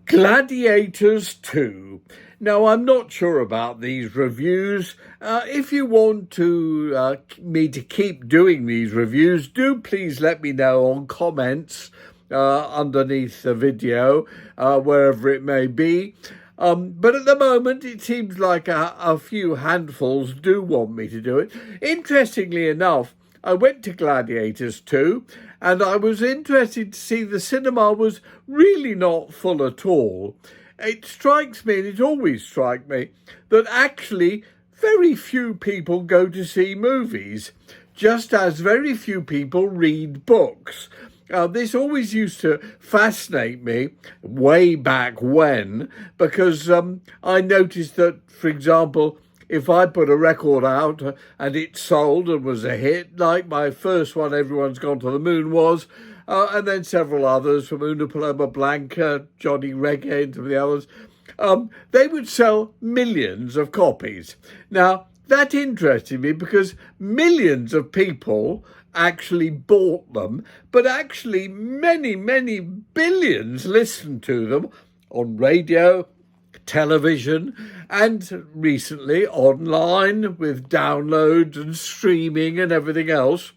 Gladiators 2. Now, I'm not sure about these reviews. If you want me to keep doing these reviews, do please let me know on comments underneath the video, wherever it may be. But at the moment, it seems like a few handfuls do want me to do it. Interestingly enough, I went to Gladiators 2 and I was interested to see the cinema was really not full at all. It strikes me, and it always strikes me, that actually very few people go to see movies, just as very few people read books. This always used to fascinate me way back when, because I noticed that, for example, if I put a record out and it sold and was a hit, like my first one, Everyone's Gone to the Moon, was, and then several others from Una Paloma Blanca, Johnny Reggae, and some of the others, they would sell millions of copies. Now, that interested me because millions of people actually bought them, but actually many, many billions listened to them on radio, television, and recently online with downloads and streaming and everything else.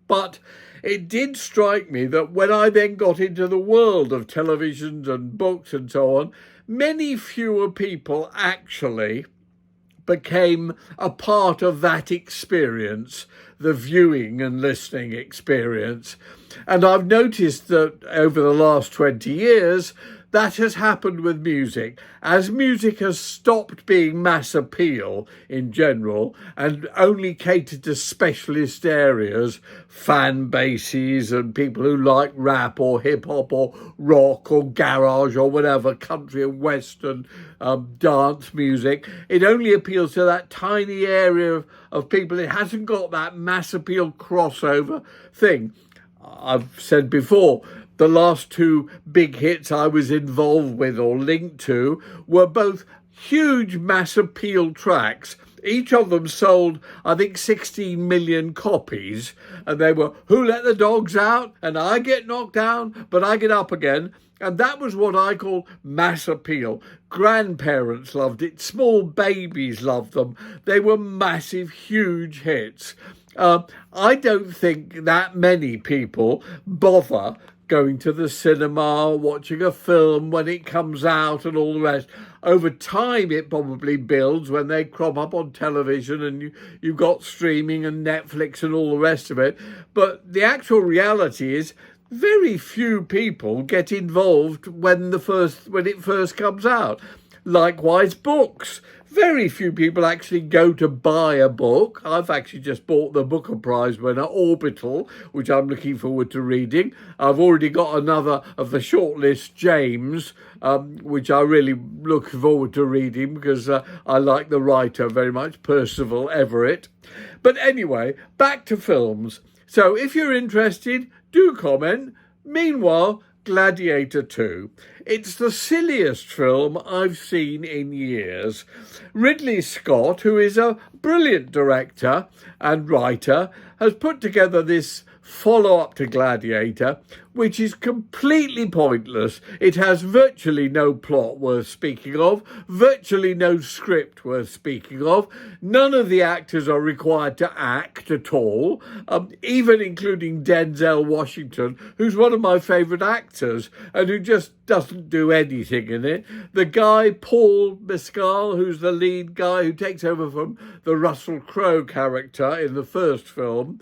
But it did strike me that when I then got into the world of televisions and books and so on, many fewer people actually became a part of that experience, the viewing and listening experience. And I've noticed that over the last 20 years, that has happened with music. As music has stopped being mass appeal in general and only catered to specialist areas, fan bases and people who like rap or hip hop or rock or garage or whatever, country and western dance music, it only appeals to that tiny area of people. It hasn't got that mass appeal crossover thing. I've said before, the last two big hits I was involved with or linked to were both huge mass appeal tracks. Each of them sold, I think, 16 million copies. And they were Who Let the Dogs Out? And I Get Knocked Down, But I Get Up Again. And that was what I call mass appeal. Grandparents loved it. Small babies loved them. They were massive, huge hits. I don't think that many people bother going to the cinema, watching a film when it comes out and all the rest. Over time, it probably builds when they crop up on television and you've got streaming and Netflix and all the rest of it. But the actual reality is very few people get involved when it first comes out. Likewise, books. Very few people actually go to buy a book. I've actually just bought the Booker Prize winner, Orbital, which I'm looking forward to reading. I've already got another of the shortlist, James, which I really look forward to reading because I like the writer very much, Percival Everett. But anyway, back to films. So if you're interested, do comment. Meanwhile, Gladiator 2. It's the silliest film I've seen in years. Ridley Scott, who is a brilliant director and writer, has put together this follow-up to Gladiator, which is completely pointless. It has virtually no plot worth speaking of, virtually no script worth speaking of. None of the actors are required to act at all, even including Denzel Washington, who's one of my favourite actors and who just doesn't do anything in it. The guy, Paul Mescal, who's the lead guy who takes over from the Russell Crowe character in the first film,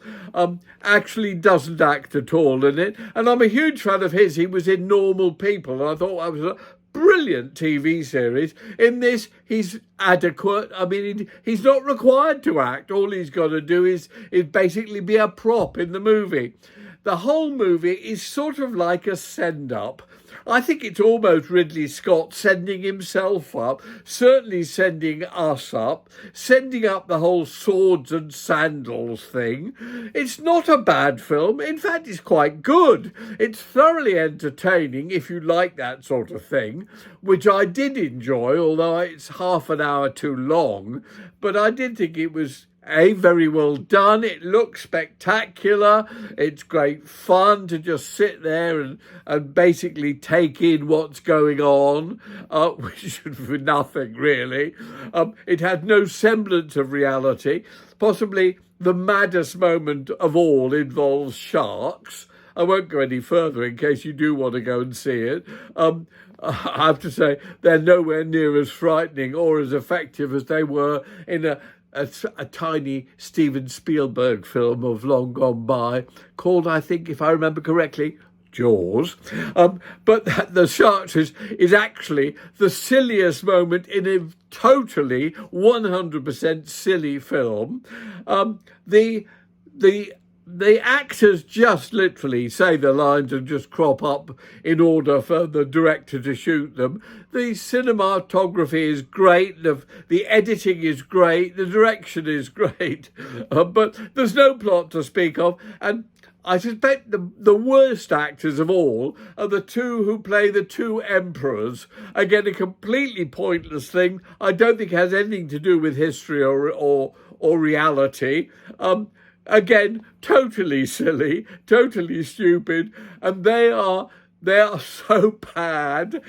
actually doesn't act at all in it. And I'm a huge fan of his. He was in Normal People, and I thought that was a brilliant TV series. In this, he's adequate. I mean, he's not required to act. All he's got to do is basically be a prop in the movie. The whole movie is sort of like a send-up. I think it's almost Ridley Scott sending himself up, certainly sending us up, sending up the whole swords and sandals thing. It's not a bad film. In fact, it's quite good. It's thoroughly entertaining if you like that sort of thing, which I did enjoy, although it's half an hour too long. But I did think it was very well done. It looks spectacular. It's great fun to just sit there and basically take in what's going on, which is nothing really. It had no semblance of reality. Possibly the maddest moment of all involves sharks. I won't go any further in case you do want to go and see it. I have to say they're nowhere near as frightening or as effective as they were in a tiny Steven Spielberg film of long gone by called, I think, if I remember correctly, Jaws. But the sharks is actually the silliest moment in a totally 100% silly film. The actors just literally say the lines and just crop up in order for the director to shoot them. The cinematography is great, the editing is great, the direction is great, but there's no plot to speak of. And I suspect the worst actors of all are the two who play the two emperors. Again, a completely pointless thing. I don't think it has anything to do with history or reality. Again, totally silly, totally stupid, and they are so bad.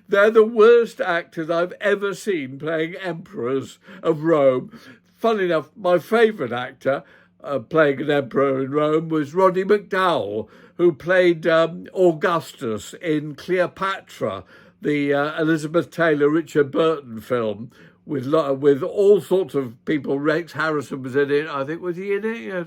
They're the worst actors I've ever seen playing emperors of Rome. Funnily enough, my favourite actor playing an emperor in Rome was Roddy McDowall, who played Augustus in Cleopatra, the Elizabeth Taylor, Richard Burton film, with all sorts of people. Rex Harrison was in it, I think. Was he in it? Yes.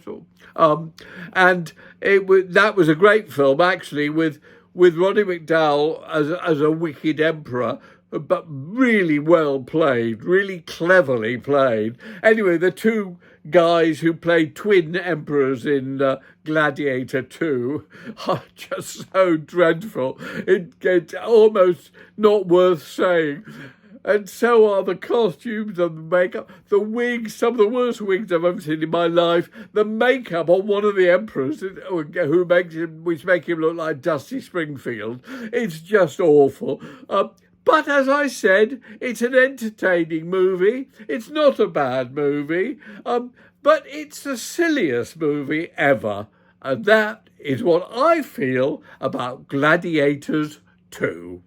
And that was a great film, actually, with Roddy McDowall as a wicked emperor, but really well played, really cleverly played. Anyway, the two guys who played twin emperors in Gladiator 2 are just so dreadful. It's almost not worth saying. And so are the costumes and the makeup, the wigs, some of the worst wigs I've ever seen in my life. The makeup on one of the emperors, which make him look like Dusty Springfield. It's just awful. But as I said, it's an entertaining movie. It's not a bad movie, but it's the silliest movie ever. And that is what I feel about Gladiators 2.